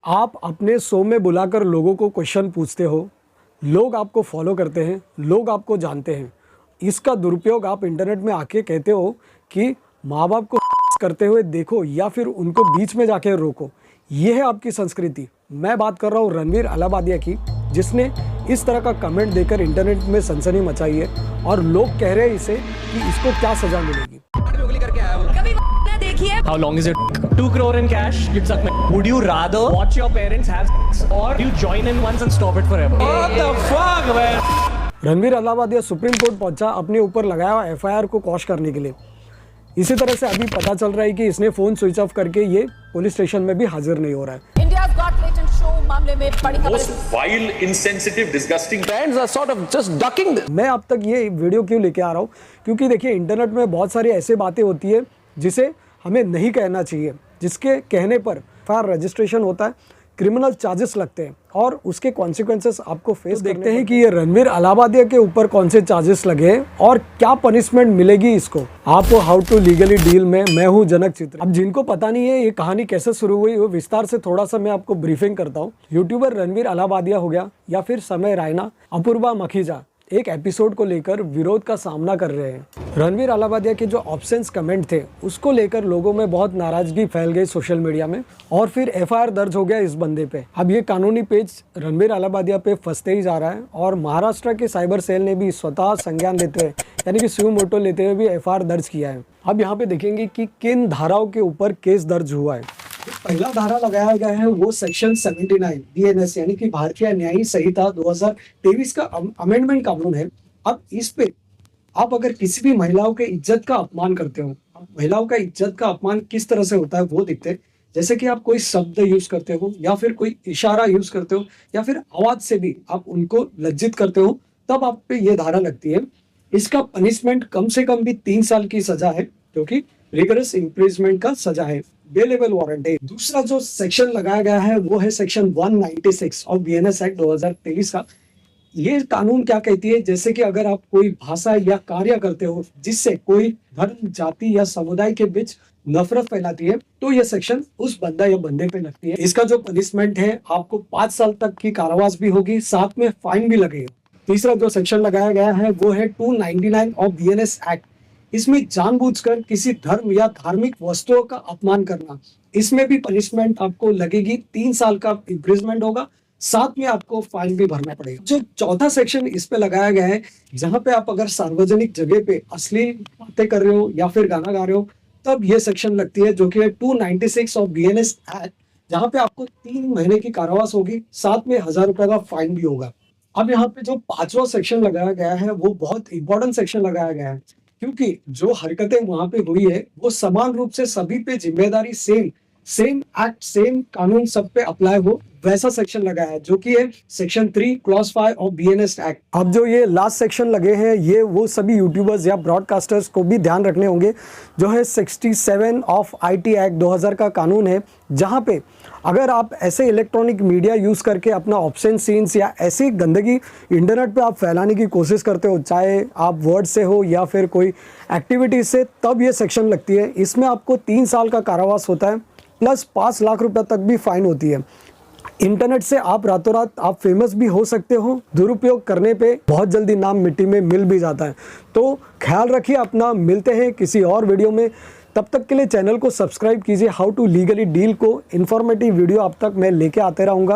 आप अपने शो में बुलाकर लोगों को क्वेश्चन पूछते हो, लोग आपको फॉलो करते हैं, लोग आपको जानते हैं। इसका दुरुपयोग आप इंटरनेट में आके कहते हो कि माँ बाप को करते हुए देखो या फिर उनको बीच में जाके रोको। ये है आपकी संस्कृति। मैं बात कर रहा हूँ रणवीर अलाहाबादिया की, जिसने इस तरह का कमेंट देकर इंटरनेट में सनसनी मचाई है और लोग कह रहे हैं इसे कि इसको क्या सजा मिलेगी। How long is it? 2 crore in cash, you'd suck my. Would you rather watch your parents have sex or you join in once and stop it forever? What the fuck, man? Ranveer Allahbadia supreme court पहुंचा अपने ऊपर लगाया FIR को quash करने के लिए। इसी तरह से अभी पता चल रहा है कि इसने फोन स्विच ऑफ करके ये पुलिस स्टेशन में भी हाजिर नहीं हो रहा है। India's Got Talent show मामले में बड़ी खबर। Most vile, insensitive, disgusting. Parents are sort of just ducking this. मैं अब तक ये वीडियो क्यों लेके आ रहा हूँ, क्योंकि देखिए इंटरनेट में बहुत सारी ऐसी बातें होती है जिसे हमें नहीं कहना चाहिए, जिसके कहने पर एफआईआर रजिस्ट्रेशन होता है, क्रिमिनल चार्जेस लगते हैं और उसके कॉन्सिक्वेंसेस आपको फेस देखते हैं कि ये रणवीर अलाहाबादिया के ऊपर कौन से चार्जेस लगे और क्या पनिशमेंट मिलेगी इसको। आपको हाउ टू लीगली डील में मैं हूँ जनक चित्र। अब जिनको पता नहीं है ये कहानी कैसे शुरू हुई, वो विस्तार से थोड़ा सा मैं आपको ब्रीफिंग करता हूँ। यूट्यूबर रणवीर अलाहाबादिया हो गया या फिर समय रायना, अपूर्वा मखीजा एक एपिसोड को लेकर विरोध का सामना कर रहे हैं। रणवीर अलाहाबादिया के जो ऑब्सेंस कमेंट थे उसको लेकर लोगों में बहुत नाराजगी फैल गई सोशल मीडिया में और फिर एफआईआर दर्ज हो गया इस बंदे पे। अब ये कानूनी पेज रणवीर अलाहाबादिया पे फंसते ही जा रहा है और महाराष्ट्र के साइबर सेल ने भी स्वतः संज्ञान लेते हुए यानी कि स्यू मोटो लेते हुए भी एफआईआर दर्ज किया है। अब यहाँ पे देखेंगे कि किन धाराओं के ऊपर केस दर्ज हुआ है। पहला धारा लगाया गया है वो सेक्शन 79 बीएनएस यानी कि भारतीय न्यायिक संहिता 2023 का अमेंडमेंट कानून है। अब इस पे आप अगर किसी भी महिलाओं के इज्जत का अपमान करते हो, महिलाओं का इज्जत का अपमान किस तरह से होता है वो दिखते हैं, जैसे कि आप कोई शब्द यूज करते हो या फिर कोई इशारा यूज करते हो या फिर आवाज से भी आप उनको लज्जित करते हो, तब आप पे ये धारा लगती है। इसका पनिशमेंट कम से कम भी 3 साल की सजा है, क्योंकि रिगरस इम्प्रिजमेंट का सजा है, बेलेबल वारंट है। दूसरा जो सेक्शन लगाया गया है वो है सेक्शन 196 ऑफ बीएनएस एक्ट 2023 का। ये कानून क्या कहती है, जैसे कि अगर आप कोई भाषा या कार्य करते हो जिससे कोई धर्म, जाति या समुदाय के बीच नफरत फैलाती है, तो ये सेक्शन उस बंदा या बंदे पे लगती है। इसका जो पनिशमेंट है आपको 5 साल तक की कारावास भी होगी, साथ में फाइन भी लगेगा। तीसरा जो सेक्शन लगाया गया है वो है 299 ऑफ बीएनएस एक्ट। इसमें जानबूझकर किसी धर्म या धार्मिक वस्तुओं का अपमान करना, इसमें भी पनिशमेंट आपको लगेगी, 3 साल का इम्प्रिजमेंट होगा, साथ में आपको फाइन भी भरना पड़ेगा। जो चौथा सेक्शन इस पे लगाया गया है, जहां पे आप अगर सार्वजनिक जगह पे असली बातें कर रहे हो या फिर गाना गा रहे हो, तब ये सेक्शन लगती है, जो कि है 296 ऑफ बीएनएस एक्ट, जहां पे आपको 3 महीने की कारावास होगी, साथ में 1000 रुपए का फाइन भी होगा। अब यहाँ पे जो 5वां सेक्शन लगाया गया है वो बहुत इंपॉर्टेंट सेक्शन लगाया गया है, क्योंकि जो हरकतें वहां पे हुई है वो समान रूप से सभी पे जिम्मेदारी सेम एक्ट, सेम कानून सब पे अप्लाई हो, वैसा सेक्शन लगाया है, जो कि है section 3 clause 5 of BNS act. अब जो ये लास्ट सेक्शन लगे हैं ये वो सभी यूट्यूबर्स या ब्रॉडकास्टर्स को भी ध्यान रखने होंगे, जो है 67 ऑफ आईटी एक्ट 2000 का कानून है, जहां पे अगर आप ऐसे इलेक्ट्रॉनिक मीडिया यूज करके अपना ऑब्सेंट सीन्स या ऐसी गंदगी इंटरनेट पे आप फैलाने की कोशिश करते हो, चाहे आप वर्ड से हो या फिर कोई एक्टिविटी से, तब ये सेक्शन लगती है। इसमें आपको 3 साल का कारावास होता है प्लस 5 लाख रुपए तक भी फाइन होती है। इंटरनेट से आप रातों रात आप फेमस भी हो सकते हो, दुरुपयोग करने पे बहुत जल्दी नाम मिट्टी में मिल भी जाता है। तो ख्याल रखिए अपना, मिलते हैं किसी और वीडियो में, तब तक के लिए चैनल को सब्सक्राइब कीजिए। हाउ टू लीगली डील को इन्फॉर्मेटिव वीडियो अब तक मैं लेके आते रहूँगा।